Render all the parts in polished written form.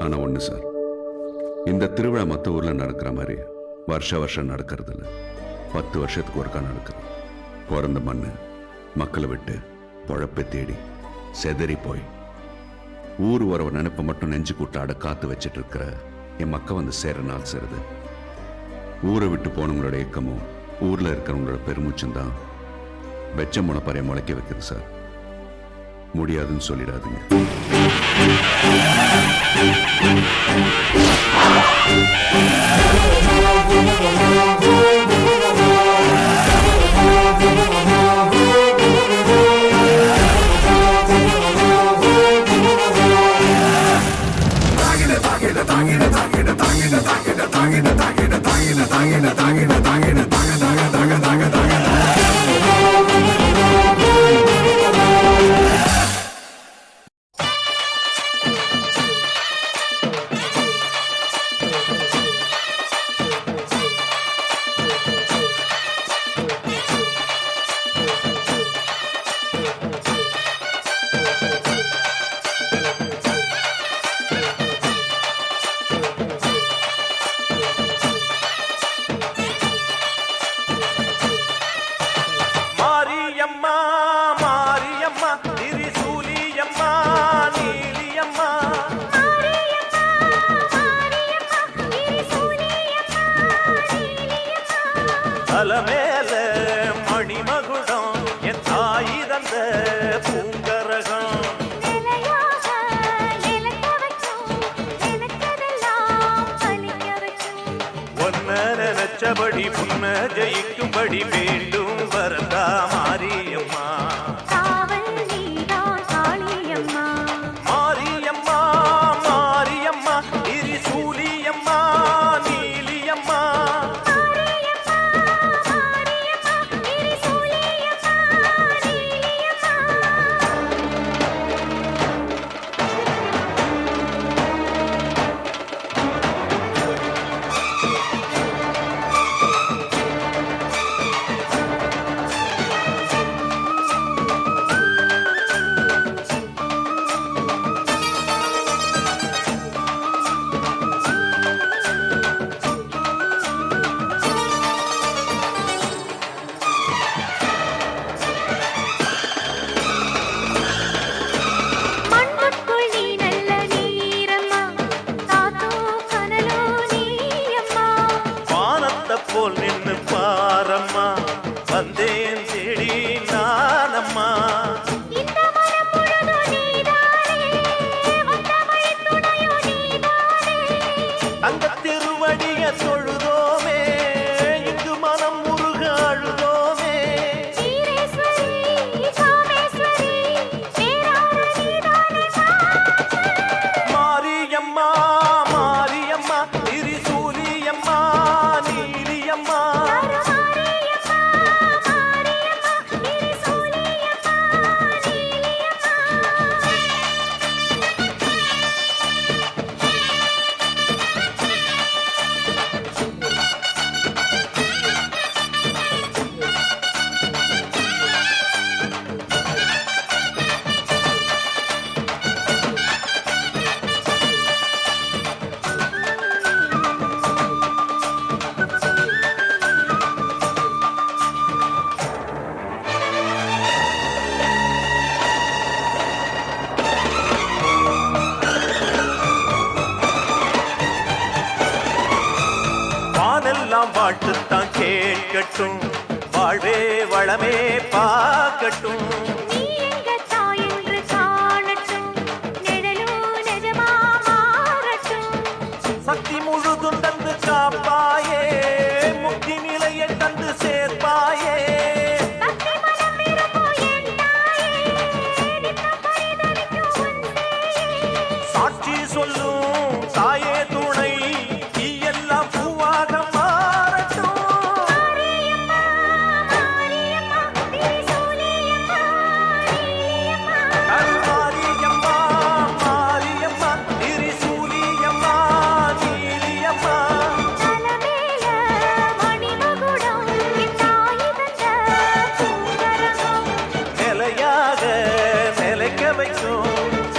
ஆனா ஒண்ணு சார், இந்த திருவிழா மற்ற ஊர்ல நடக்கிற மாதிரி வருஷம் நடக்கிறது இல்லை. 10 வருஷத்துக்கு ஒருக்கா நடக்குது. பிறந்த மண்ணு மக்களை விட்டு பொழப்பை தேடி செதறி போய் ஊர் உறவு நினைப்ப மட்டும் நெஞ்சு கூட்டாட காத்து வச்சிட்டு இருக்கிற என் மக்கள் வந்து சேர நாள் சேருது. ஊரை விட்டு போனவங்களோட இயக்கமும் ஊர்ல இருக்கிறவங்களோட பெருமூச்சும் தான் வெச்ச முளைப்பறைய முளைக்க வைக்குது சார். முடியாதுன்னு சொல்லிடாதுங்க. அலமேல மணிமகுடம் என் தாய் தந்த பூங்கரகம் ஒன்ன நினைச்சபடி புன்ன ஜெயிக்கும்படி வேண்டும் வரதா மாரியம்மா. மாரியம்மா மாரியம்மா திரிசூலியம்மா நீலியம்மா. போல் நின்று பாரம்மா வந்தேன் தேடி நானம்மா. அந்த திருவடிய தொழுதோமே இங்கு மனம் முருக அழுதோமே. மாரியம்மா மாரியம்மா திரிசூலியம்மா நீலியம்மா. வானெல்லாம் வாழ்த்துத்தான் கேட்கட்டும், வாழ்வே வளமே பார்க்கட்டும். சக்தி முழுதும் தந்து காப்பாயே, முக்தி நிலையை தந்து சேர்ப்பாயே. சாட்சி சொல்லும் தாயே துணை எல்லாம் பூவாக மாறட்டும். மாரியம்மா மாரியம்மா திரிசூலியம்மா நீலியம்மா. நிலையாக நிலைக்க வைக்கும்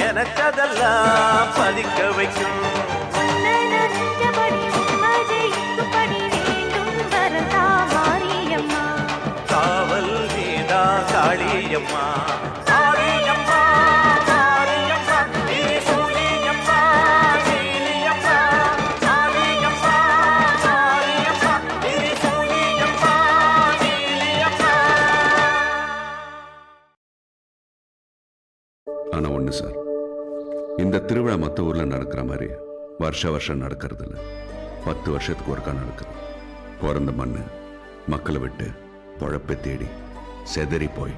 எனக்கதெல்லாம் பதிக்க வைக்கும். காவல் நீதா காளியம்மா. மாரியம்மா, மாரியம்மா, திரிசூலியம்மா, நீலியம்மா. மாரியம்மா, மாரியம்மா, திரிசூலியம்மா, நீலியம்மா. ஆனா ஒண்ணு சார், இந்த திருவிழா மற்ற ஊர்ல நடக்கிற மாதிரி வருஷம் நடக்கிறது இல்ல. 10 வருஷத்துக்கு ஒருக்கா நடக்குது. பிறந்த மண்ணு மக்களை விட்டு பொழப்பை தேடி செதறி போய்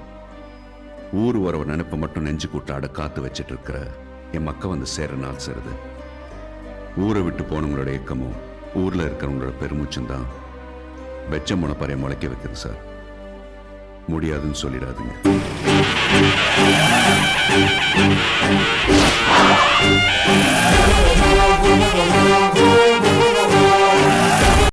ஊர் உறவு நினைப்ப மட்டும் நெஞ்சு கூட்டாட காத்து வச்சிட்டு இருக்கிற என் மக்க வந்து சேர நாள் சேருது. ஊரை விட்டு போனவங்களோட இயக்கமும் ஊர்ல இருக்கிறவங்களோட பெருமூச்சும் தான் வெச்ச முளைப்பறைய முளைக்க வைக்குது சார். முடியாதுன்னு சொல்லிடாதுங்க. ஆ